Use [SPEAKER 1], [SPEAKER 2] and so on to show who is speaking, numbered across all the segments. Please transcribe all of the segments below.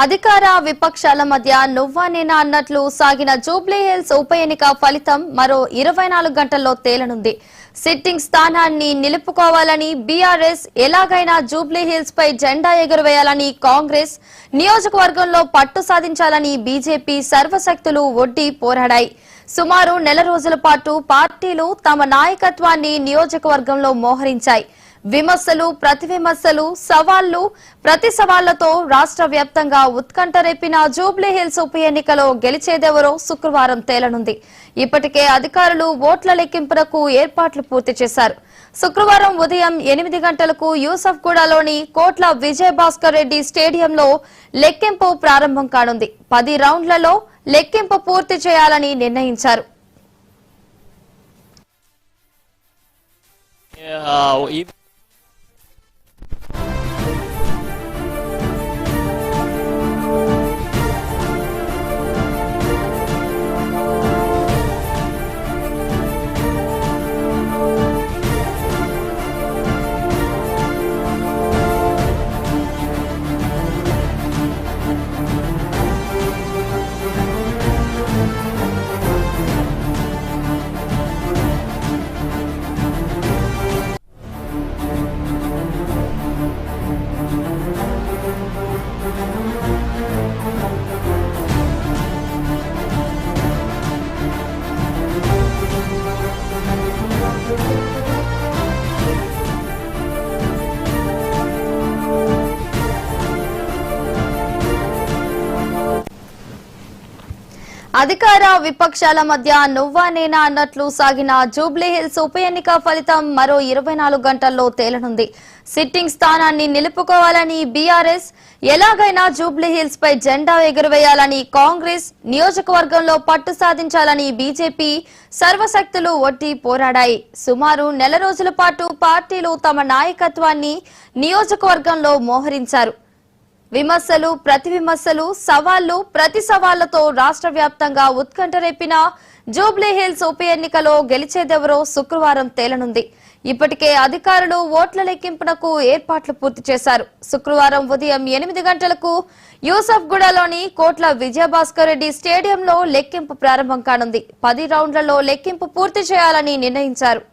[SPEAKER 1] అధికార విపక్షాల మధ్య నువ్వా నేనా అన్నట్లు సాగిన జూబ్లీ హిల్స్ ఉప ఎన్నిక ఫలితం మరో 24 గంటల్లో తేలనుంది. సిట్టింగ్ స్థానాన్ని నిలుపుకోవాలని బీఆర్ఎస్, ఎలాగైనా జూబ్లీ హిల్స్ పై జెండా ఎగురవేయాలని కాంగ్రెస్, నియోజకవర్గంలో పట్టు సాధించాలని బీజేపీ సర్వశక్తులు ఒడ్డి పోరాడాయి. సుమారు నెల రోజుల పాటు పార్టీలు తమ నాయకత్వాన్ని నియోజకవర్గంలో మోహరించాయి. విమర్శలు, ప్రతివిమర్శలు, సవాళ్లు, ప్రతి సవాళ్లతో రాష్ట్ర వ్యాప్తంగా ఉత్కంఠ రేపిన జూబ్లీ హిల్స్ ఉప ఎన్నికలో గెలిచేదెవరో శుక్రవారం తేలనుంది. ఇప్పటికే అధికారులు ఓట్ల లెక్కింపునకు ఏర్పాట్లు పూర్తి చేశారు. శుక్రవారం ఉదయం 8 గంటలకు యూసఫ్గూడలోని కోట్ల విజయభాస్కర్ రెడ్డి స్టేడియంలో లెక్కింపు ప్రారంభం కానుంది. 10 రౌండ్లలో లెక్కింపు పూర్తి చేయాలని నిర్ణయించారు. అధికార విపక్షాల మధ్య నువ్వా నేనా అన్నట్లు సాగిన జూబ్లీ హిల్స్ ఉప ఎన్నిక ఫలితం మరో 24 గంటల్లో తేలనుంది. సిట్టింగ్ స్థానాన్ని నిలుపుకోవాలని బీఆర్ఎస్, ఎలాగైనా జూబ్లీ హిల్స్ పై జెండా ఎగురవేయాలని కాంగ్రెస్, నియోజకవర్గంలో పట్టు సాధించాలని బీజేపీ సర్వశక్తులు ఒడ్డి పోరాడాయి. సుమారు నెల రోజుల పాటు పార్టీలు తమ నాయకత్వాన్ని నియోజకవర్గంలో మోహరించారు. విమర్శలు, ప్రతివిమర్శలు, సవాళ్లు, ప్రతి సవాళ్లతో రాష్ట్ర వ్యాప్తంగా ఉత్కంఠ రేపిన జూబ్లీ హిల్స్ ఉప ఎన్నికలో గెలిచేదెవరో శుక్రవారం తేలనుంది. ఇప్పటికే అధికారులు ఓట్ల లెక్కింపునకు ఏర్పాట్లు పూర్తి చేశారు. శుక్రవారం ఉదయం 8 గంటలకు యూసఫ్గూడలోని కోట్ల విజయభాస్కర్ రెడ్డి స్టేడియంలో లెక్కింపు ప్రారంభం కానుంది. 10 రౌండ్లలో లెక్కింపు పూర్తి చేయాలని నిర్ణయించారు.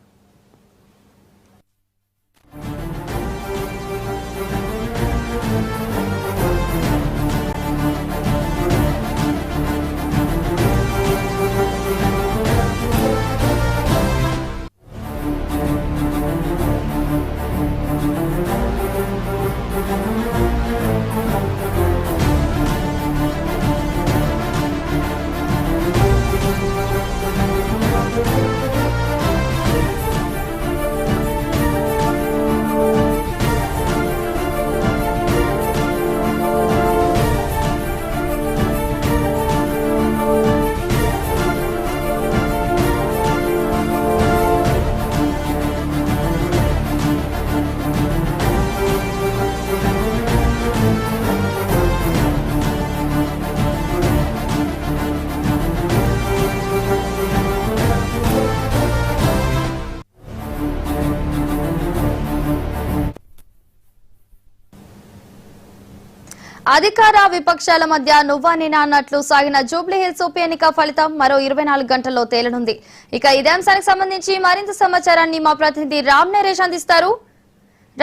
[SPEAKER 1] అధికార విపక్షాల మధ్య నువ్వా నేనా అన్నట్లు సాగిన జూబ్లీ హిల్స్ ఉప ఎన్నిక ఫలితం మరో 24 గంటల్లో తేలనుంది. ఇక ఇదే అంశానికి సంబంధించి మరింత సమాచారాన్ని మా ప్రతినిధి రామ్ నరేష్ అందిస్తారు.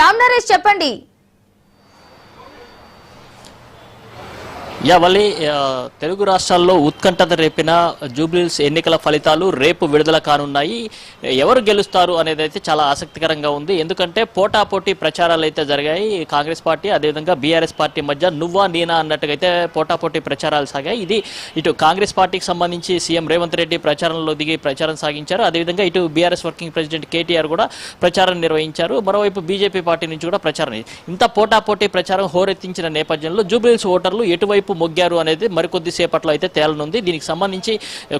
[SPEAKER 1] రామ్ నరేష్, చెప్పండి.
[SPEAKER 2] వల్లి, తెలుగు రాష్ట్రాల్లో ఉత్కంఠత రేపిన జూబ్లీ హిల్స్ ఎన్నికల ఫలితాలు రేపు విడుదల కానున్నాయి. ఎవరు గెలుస్తారు అనేది అయితే చాలా ఆసక్తికరంగా ఉంది. ఎందుకంటే పోటాపోటీ ప్రచారాలు అయితే జరిగాయి. కాంగ్రెస్ పార్టీ అదేవిధంగా బీఆర్ఎస్ పార్టీ మధ్య నువ్వా నేనా అన్నట్టుగా అయితే పోటాపోటీ ప్రచారాలు సాగాయి. ఇది ఇటు కాంగ్రెస్ పార్టీకి సంబంధించి సీఎం రేవంత్ రెడ్డి ప్రచారంలో దిగి ప్రచారం సాగించారు. అదేవిధంగా ఇటు బీఆర్ఎస్ వర్కింగ్ ప్రెసిడెంట్ కేటీఆర్ కూడా ప్రచారం నిర్వహించారు. మరోవైపు బీజేపీ పార్టీ నుంచి కూడా ప్రచారం. ఇంత పోటాపోటీ ప్రచారం హోరెత్తించిన నేపథ్యంలో జూబ్లీ హిల్స్ ఓటర్లు ఎటువైపు ఎటువైపు మొగ్గారు అనేది మరికొద్ది సేపట్లో అయితే తేలనుంది. దీనికి సంబంధించి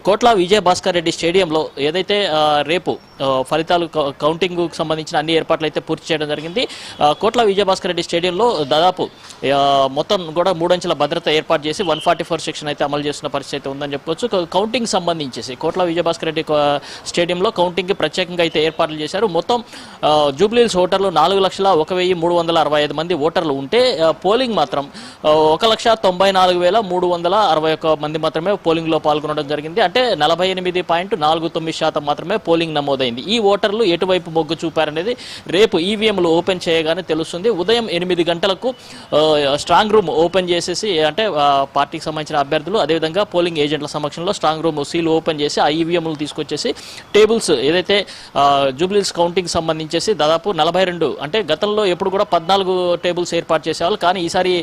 [SPEAKER 2] కోట్ల విజయభాస్కర్ రెడ్డి స్టేడియంలో ఏదైతే రేపు ఫలితాలు కౌంటింగ్ సంబంధించిన అన్ని ఏర్పాట్లు అయితే పూర్తి చేయడం జరిగింది. కోట్ల విజయభాస్కర్ రెడ్డి స్టేడియంలో దాదాపు మొత్తం కూడా 3 అంచెల భద్రత ఏర్పాటు చేసి 144 సెక్షన్ అయితే అమలు చేస్తున్న పరిస్థితి ఉందని చెప్పుకోవచ్చు. కౌంటింగ్ సంబంధించేసి కోట్ల విజయభాస్కర్ రెడ్డి స్టేడియంలో కౌంటింగ్ ప్రత్యేకంగా అయితే ఏర్పాట్లు చేశారు. మొత్తం జూబ్లీహిల్స్ ఓటర్లు 4,01,365 మంది ఓటర్లు ఉంటే పోలింగ్ మాత్రం 1,94,361 మంది మాత్రమే పోలింగ్ లో పాల్గొనడం జరిగింది. అంటే 48.49% మాత్రమే పోలింగ్ నమోదైంది. ఈ ఓటర్లు ఎటువైపు మొగ్గు చూపారనేది రేపు ఈవీఎంలు ఓపెన్ చేయగానే తెలుస్తుంది. ఉదయం 8 గంటలకు స్ట్రాంగ్ రూమ్ ఓపెన్ చేసేసి అంటే పార్టీకి సంబంధించిన అభ్యర్థులు అదేవిధంగా పోలింగ్ ఏజెంట్ల సమక్షంలో స్ట్రాంగ్ రూమ్ సీల్ ఓపెన్ చేసి ఆ ఈవీఎంలు తీసుకొచ్చేసి టేబుల్స్ ఏదైతే జూబ్లీహిల్స్ కౌంటింగ్ సంబంధించేసి దాదాపు 42 అంటే గతంలో ఎప్పుడు కూడా 14 టేబుల్స్ ఏర్పాటు చేసేవాళ్ళు. కానీ ఈసారి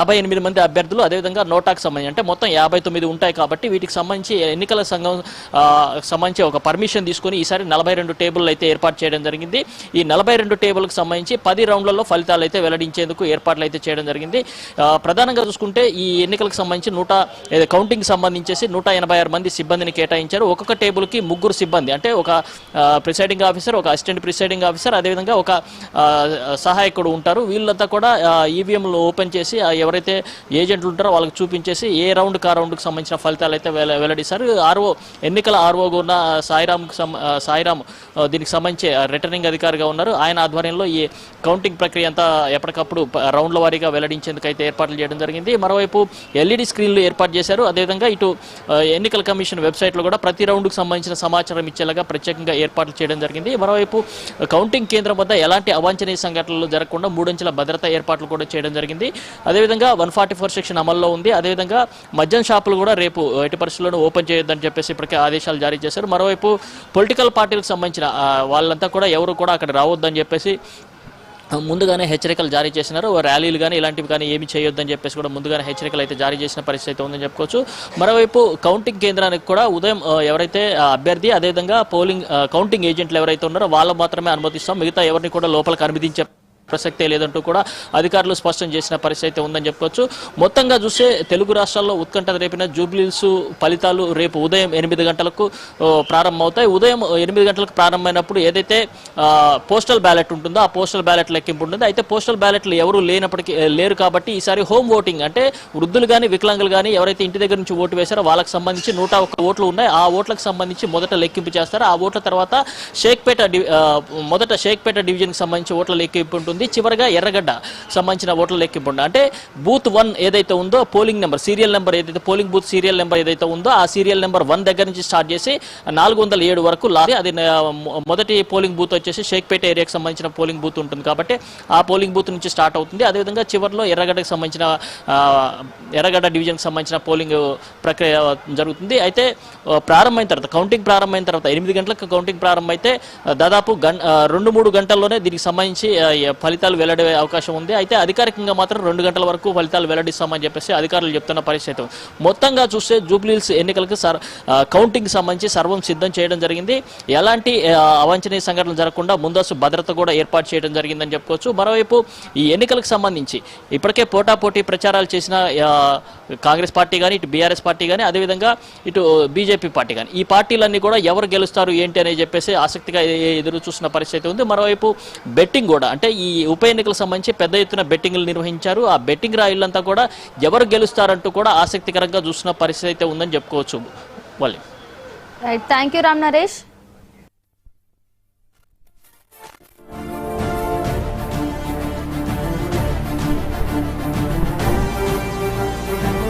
[SPEAKER 2] 58 మంది అభ్యర్థులు అదేవిధంగా నోటాకు సంబంధించి అంటే మొత్తం 59 ఉంటాయి. కాబట్టి వీటికి సంబంధించి ఎన్నికల సంఘం సంబంధించి ఒక పర్మిషన్ తీసుకుని ఈసారి 42 టేబుల్ అయితే ఏర్పాటు చేయడం జరిగింది. ఈ 42 టేబుల్కి సంబంధించి 10 రౌండ్లలో ఫలితాలు అయితే వెల్లడించేందుకు ఏర్పాట్లు అయితే చేయడం జరిగింది. ప్రధానంగా చూసుకుంటే ఈ ఎన్నికలకు సంబంధించి కౌంటింగ్ సంబంధించేసి 186 మంది సిబ్బందిని కేటాయించారు. ఒక్కొక్క టేబుల్కి 3 సిబ్బంది అంటే ఒక ప్రిసైడింగ్ ఆఫీసర్, ఒక అసిస్టెంట్ ప్రిసైడింగ్ ఆఫీసర్ అదేవిధంగా ఒక సహాయకుడు ఉంటారు. వీళ్ళంతా కూడా ఈవీఎంలు ఓపెన్ చేసి ఎవరైతే ఏజెంట్లు ఉంటారో వాళ్ళకి చూపించేసి ఏ రౌండ్ కా రౌండ్కి సంబంధించిన ఫలితాలు అయితే వెల్లడిస్తారు. ఎన్నికల ఆర్ఓగా ఉన్న సాయిరామ్ దీనికి సంబంధించి రిటర్నింగ్ అధికారిగా ఉన్నారు. ఆయన ఆధ్వర్యంలో ఈ కౌంటింగ్ ప్రక్రియ అంతా ఎప్పటికప్పుడు రౌండ్ల వారీగా వెల్లడించేందుకు అయితే ఏర్పాట్లు చేయడం జరిగింది. మరోవైపు ఎల్ఈడి స్క్రీన్లు ఏర్పాటు చేశారు. అదేవిధంగా ఇటు ఎన్నికల కమిషన్ వెబ్సైట్లో కూడా ప్రతి రౌండ్కు సంబంధించిన సమాచారం ఇచ్చేలాగా ప్రత్యేకంగా ఏర్పాట్లు చేయడం జరిగింది. మరోవైపు కౌంటింగ్ కేంద్రం వద్ద ఎలాంటి అవాంఛనీయ సంఘటనలు జరగకుండా 3 అంచెల భద్రతా ఏర్పాట్లు కూడా చేయడం జరిగింది. అదేవిధంగా 144 సెక్షన్ అమల్లో ఉంది. అదేవిధంగా మద్యం షాపులు కూడా రేపు ఎట్టి పరిస్థితుల్లోనూ ఓపెన్ చేయొద్దని చెప్పేసి ఇప్పటికే ఆదేశాలు జారీ చేశారు. మరోవైపు పొలిటికల్ పార్టీలకు సంబంధించిన వాళ్ళంతా కూడా ఎవరు కూడా అక్కడ రావద్దని చెప్పేసి ముందుగానే హెచ్చరికలు జారీ చేసినారు. ర్యాలీలు కానీ ఇలాంటివి కానీ ఏమి చేయొద్దని చెప్పేసి కూడా ముందుగానే హెచ్చరికలు అయితే జారీ చేసిన పరిస్థితి ఉందని చెప్పుకోవచ్చు. మరోవైపు కౌంటింగ్ కేంద్రానికి కూడా ఉదయం ఎవరైతే అభ్యర్థి అదేవిధంగా కౌంటింగ్ ఏజెంట్లు ఎవరైతే ఉన్నారో వాళ్ళు మాత్రమే అనుమతిస్తాం, మిగతా ఎవరిని కూడా లోపలికి అనుమతించే ప్రసక్తే లేదంటూ కూడా అధికారులు స్పష్టం చేసిన పరిస్థితి ఉందని చెప్పుకోవచ్చు. మొత్తంగా చూస్తే తెలుగు రాష్ట్రాల్లో ఉత్కంఠ రేపిన జూబ్లీహిల్స్ ఫలితాలు రేపు ఉదయం 8 గంటలకు ప్రారంభమవుతాయి. ఉదయం 8 గంటలకు ప్రారంభమైనప్పుడు ఏదైతే పోస్టల్ బ్యాలెట్ ఉంటుందో ఆ పోస్టల్ బ్యాలెట్ లెక్కింపు ఉంటుంది. అయితే పోస్టల్ బ్యాలెట్లు ఎవరు లేరు కాబట్టి ఈసారి హోమ్ ఓటింగ్ అంటే వృద్ధులు కానీ వికలాంగులు కానీ ఎవరైతే ఇంటి దగ్గర నుంచి ఓటు వేశారో వాళ్ళకి సంబంధించి 101 ఓట్లు ఉన్నాయి. ఆ ఓట్లకు సంబంధించి మొదట లెక్కింపు చేస్తారు. ఆ ఓట్ల తర్వాత షేక్పేట డివిజన్కి సంబంధించి ఓట్ల లెక్కింపు ఉంటుంది. చివరిగా ఎర్రగడ్డ సంబంధించిన ఓట్ల లెక్కింపు ఉంటుంది. అంటే బూత్ 1 ఏదైతే ఉందో పోలింగ్ నెంబర్ సీరియల్ నెంబర్ ఏదైతే పోలింగ్ బూత్ సీరియల్ నెంబర్ ఏదైతే ఉందో ఆ సీరియల్ నెంబర్ 1 దగ్గర నుంచి స్టార్ట్ చేసి 407 వరకు అది మొదటి పోలింగ్ బూత్ వచ్చేసి షేక్పేట ఏరియాకి సంబంధించిన పోలింగ్ బూత్ ఉంటుంది కాబట్టి ఆ పోలింగ్ బూత్ నుంచి స్టార్ట్ అవుతుంది. అదేవిధంగా చివరిలో ఎర్రగడ్డ డివిజన్కి సంబంధించిన పోలింగ్ ప్రక్రియ జరుగుతుంది. అయితే ప్రారంభమైన తర్వాత కౌంటింగ్ ప్రారంభమైన తర్వాత 8 గంటలకు కౌంటింగ్ ప్రారంభమైతే దాదాపు 2-3 గంటల్లోనే దీనికి సంబంధించి ఫలితాలు వెల్లడే అవకాశం ఉంది. అయితే అధికారికంగా మాత్రం 2 గంటల వరకు ఫలితాలు వెల్లడిస్తామని చెప్పేసి అధికారులు చెప్తున్న పరిస్థితి. మొత్తంగా చూస్తే జూబ్లీహిల్స్ ఎన్నికలకు కౌంటింగ్ సంబంధించి సర్వం సిద్ధం చేయడం జరిగింది. ఎలాంటి అవాంఛనీయ సంఘటనలు జరగకుండా ముందస్తు భద్రత కూడా ఏర్పాటు చేయడం జరిగిందని చెప్పుకోవచ్చు. మరోవైపు ఈ ఎన్నికలకు సంబంధించి ఇప్పటికే పోటాపోటీ ప్రచారాలు చేసిన కాంగ్రెస్ పార్టీ కానీ ఇటు బీఆర్ఎస్ పార్టీ కానీ అదేవిధంగా ఇటు బీజేపీ పార్టీ కానీ ఈ పార్టీలన్నీ కూడా ఎవరు గెలుస్తారు ఏంటి అని చెప్పేసి ఆసక్తిగా ఎదురు చూస్తున్న పరిస్థితి ఉంది. మరోవైపు బెట్టింగ్ కూడా అంటే ఈ ఉప ఎన్నికలకు సంబంధించి పెద్ద ఎత్తున బెట్టింగ్లు నిర్వహించారు. ఆ బెట్టింగ్ రాయిలంతా కూడా ఎవరు గెలుస్తారంటూ కూడా ఆసక్తికరంగా చూస్తున్న పరిస్థితి అయితే ఉందని చెప్పుకోవచ్చు.
[SPEAKER 1] Right, thank you Ram Naresh.